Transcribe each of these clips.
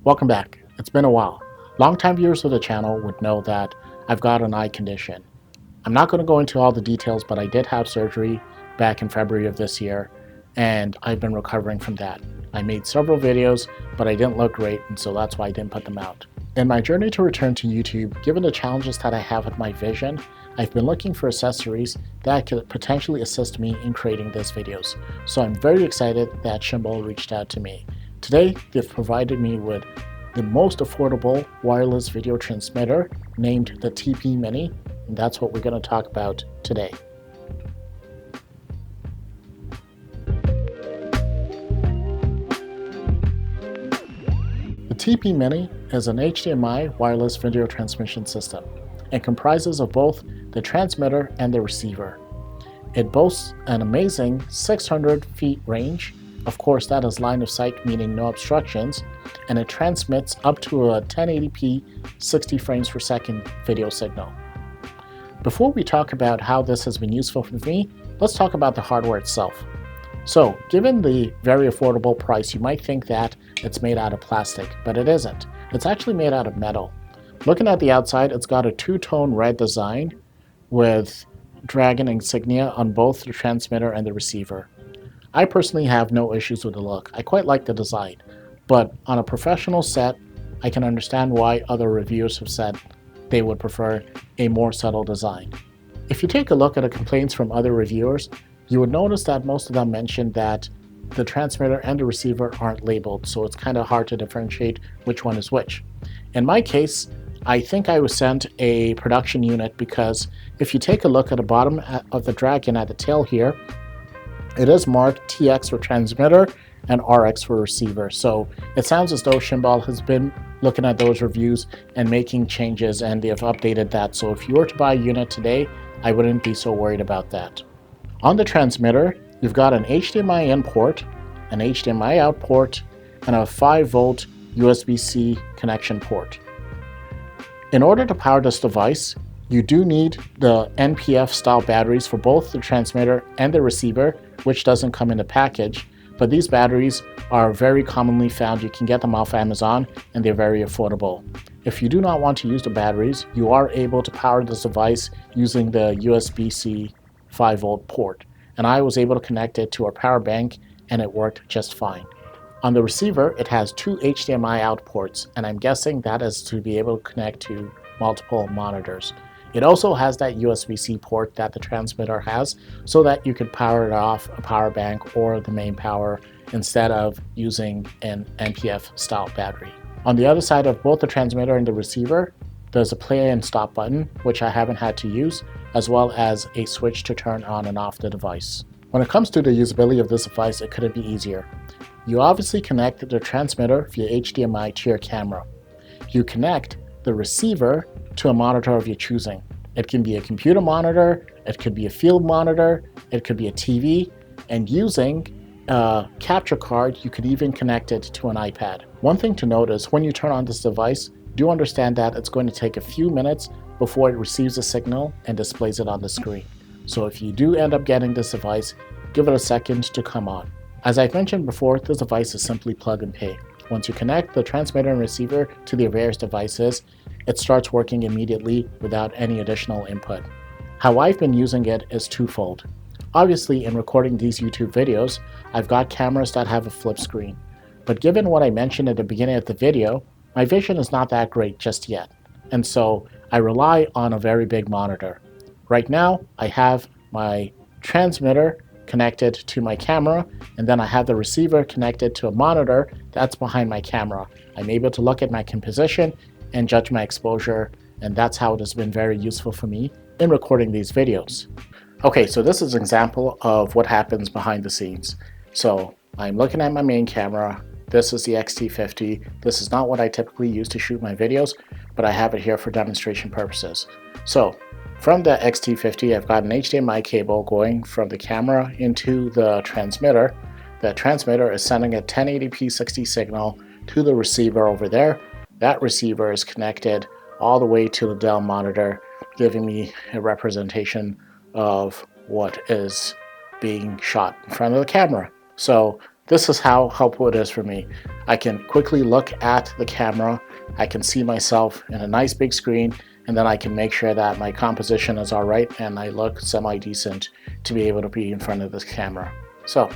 Welcome back. It's been a while. Longtime viewers of the channel would know that I've got an eye condition. I'm not going to go into all the details, but I did have surgery back in February of this year, and I've been recovering from that. I made several videos, but I didn't look great, and so that's why I didn't put them out. In my journey to return to YouTube, given the challenges that I have with my vision, I've been looking for accessories that could potentially assist me in creating these videos. So I'm very excited that Shimbol reached out to me. Today, they've provided me with the most affordable wireless video transmitter named the TP Mini, and that's what we're going to talk about today. The TP Mini is an HDMI wireless video transmission system and comprises of both the transmitter and the receiver. It boasts an amazing 600 feet range. Of course, that is line of sight, meaning no obstructions, and it transmits up to a 1080p 60 frames per second video signal. Before we talk about how this has been useful for me, let's talk about the hardware itself. So, given the very affordable price, you might think that it's made out of plastic, but it isn't. It's actually made out of metal. Looking at the outside, it's got a two-tone red design with dragon insignia on both the transmitter and the receiver. I personally have no issues with the look. I quite like the design, but on a professional set, I can understand why other reviewers have said they would prefer a more subtle design. If you take a look at the complaints from other reviewers, you would notice that most of them mentioned that the transmitter and the receiver aren't labeled, so it's kind of hard to differentiate which one is which. In my case, I think I was sent a production unit because if you take a look at the bottom of the dragon at the tail here, it is marked TX for transmitter and RX for receiver. So it sounds as though Shimbol has been looking at those reviews and making changes, and they have updated that. So if you were to buy a unit today, I wouldn't be so worried about that. On the transmitter, you've got an HDMI in port, an HDMI out port, and a 5-volt USB-C connection port. In order to power this device, you do need the NPF style batteries for both the transmitter and the receiver, which doesn't come in the package, but these batteries are very commonly found. You can get them off Amazon and they're very affordable. If you do not want to use the batteries, you are able to power this device using the USB-C 5-volt port, and I was able to connect it to our power bank and it worked just fine. On the receiver, it has two HDMI out ports, and I'm guessing that is to be able to connect to multiple monitors. It also has that USB-C port that the transmitter has, so that you could power it off a power bank or the main power instead of using an NPF style battery. On the other side of both the transmitter and the receiver, there's a play and stop button, which I haven't had to use, as well as a switch to turn on and off the device. When it comes to the usability of this device, it couldn't be easier. You obviously connect the transmitter via HDMI to your camera. You connect the receiver to a monitor of your choosing. It can be a computer monitor, it could be a field monitor, it could be a TV, and using a capture card, you could even connect it to an iPad. One thing to note is when you turn on this device, do understand that it's going to take a few minutes before it receives a signal and displays it on the screen. So if you do end up getting this device, give it a second to come on. As I've mentioned before, this device is simply plug and play. Once you connect the transmitter and receiver to the various devices, it starts working immediately without any additional input. How I've been using it is twofold. Obviously, in recording these YouTube videos, I've got cameras that have a flip screen. But given what I mentioned at the beginning of the video, my vision is not that great just yet. And so I rely on a very big monitor. Right now, I have my transmitter connected to my camera, and then I have the receiver connected to a monitor that's behind my camera. I'm able to look at my composition and judge my exposure, and that's how it has been very useful for me in recording these videos. Okay, so this is an example of what happens behind the scenes. So I'm looking at my main camera. This is the X-T50. This is not what I typically use to shoot my videos, but I have it here for demonstration purposes. So from the X-T50, I've got an HDMI cable going from the camera into the transmitter. The transmitter is sending a 1080p 60 signal to the receiver over there. That receiver is connected all the way to the Dell monitor, giving me a representation of what is being shot in front of the camera. So This is how helpful it is for me. I can quickly look at the camera, I can see myself in a nice big screen, and then I can make sure that my composition is alright and I look semi-decent to be able to be in front of this camera. So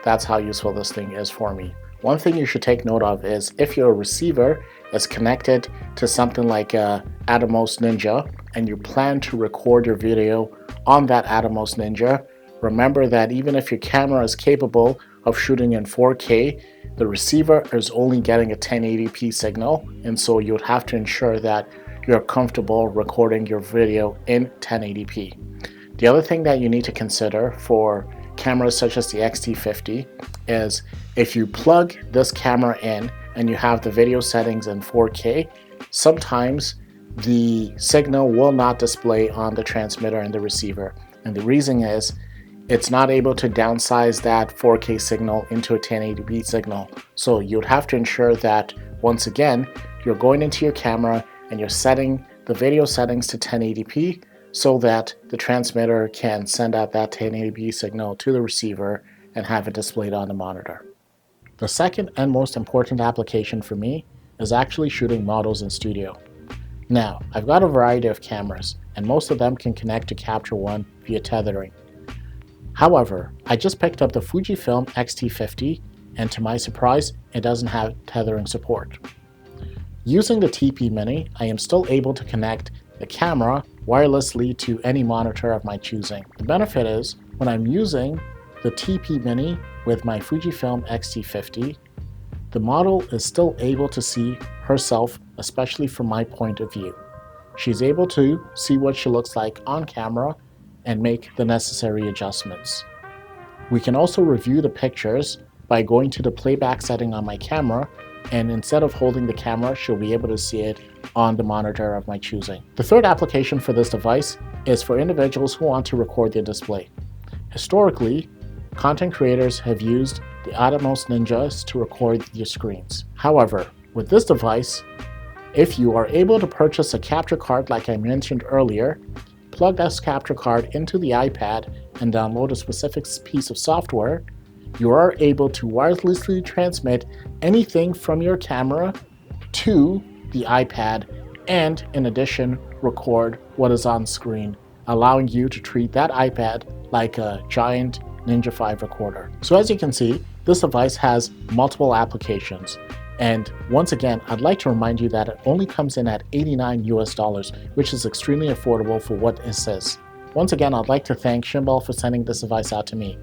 that's how useful this thing is for me. One thing you should take note of is if your receiver is connected to something like a Atomos Ninja and you plan to record your video on that Atomos Ninja, remember that even if your camera is capable of shooting in 4K, the receiver is only getting a 1080p signal, and so you would have to ensure that you're comfortable recording your video in 1080p. The other thing that you need to consider for cameras such as the X-T50 is if you plug this camera in and you have the video settings in 4K, sometimes the signal will not display on the transmitter and the receiver. And the reason is it's not able to downsize that 4K signal into a 1080p signal. So you'd have to ensure that, once again, you're going into your camera and you're setting the video settings to 1080p so that the transmitter can send out that 1080p signal to the receiver and have it displayed on the monitor. The second and most important application for me is actually shooting models in studio. Now, I've got a variety of cameras, and most of them can connect to Capture One via tethering. However, I just picked up the Fujifilm X-T50, and to my surprise, it doesn't have tethering support. Using the TP Mini, I am still able to connect the camera wirelessly to any monitor of my choosing. The benefit is, when I'm using the TP Mini with my Fujifilm X-T50, the model is still able to see herself, especially from my point of view. She's able to see what she looks like on camera and make the necessary adjustments. We can also review the pictures by going to the playback setting on my camera, and instead of holding the camera, she'll be able to see it on the monitor of my choosing. The third application for this device is for individuals who want to record their display. Historically, content creators have used the Atomos Ninjas to record your screens. However, with this device, if you are able to purchase a capture card like I mentioned earlier, plug this capture card into the iPad and download a specific piece of software, you are able to wirelessly transmit anything from your camera to the iPad and, in addition, record what is on screen, allowing you to treat that iPad like a giant Ninja 5 recorder. So as you can see, this device has multiple applications. And once again, I'd like to remind you that it only comes in at $89 US, which is extremely affordable for what this is. Once again, I'd like to thank Shimbol for sending this device out to me.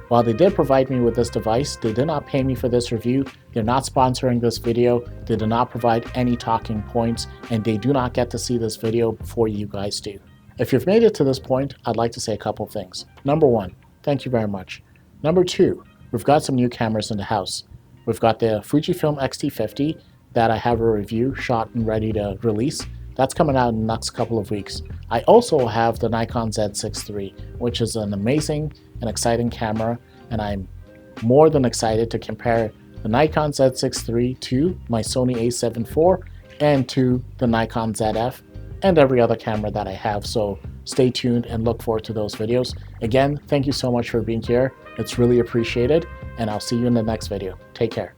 While they did provide me with this device, they did not pay me for this review, they're not sponsoring this video, they do not provide any talking points, and they do not get to see this video before you guys do. If you've made it to this point, I'd like to say a couple things. Number one, thank you very much. Number two, we've got some new cameras in the house. We've got the Fujifilm X-T50 that I have a review shot and ready to release. That's coming out in the next couple of weeks. I also have the Nikon Z6 III, which is an amazing and exciting camera, and I'm more than excited to compare the Nikon Z6 III to my Sony A7 IV and to the Nikon Zf and every other camera that I have. So stay tuned and look forward to those videos. Again, thank you so much for being here. It's really appreciated, and I'll see you in the next video. Take care.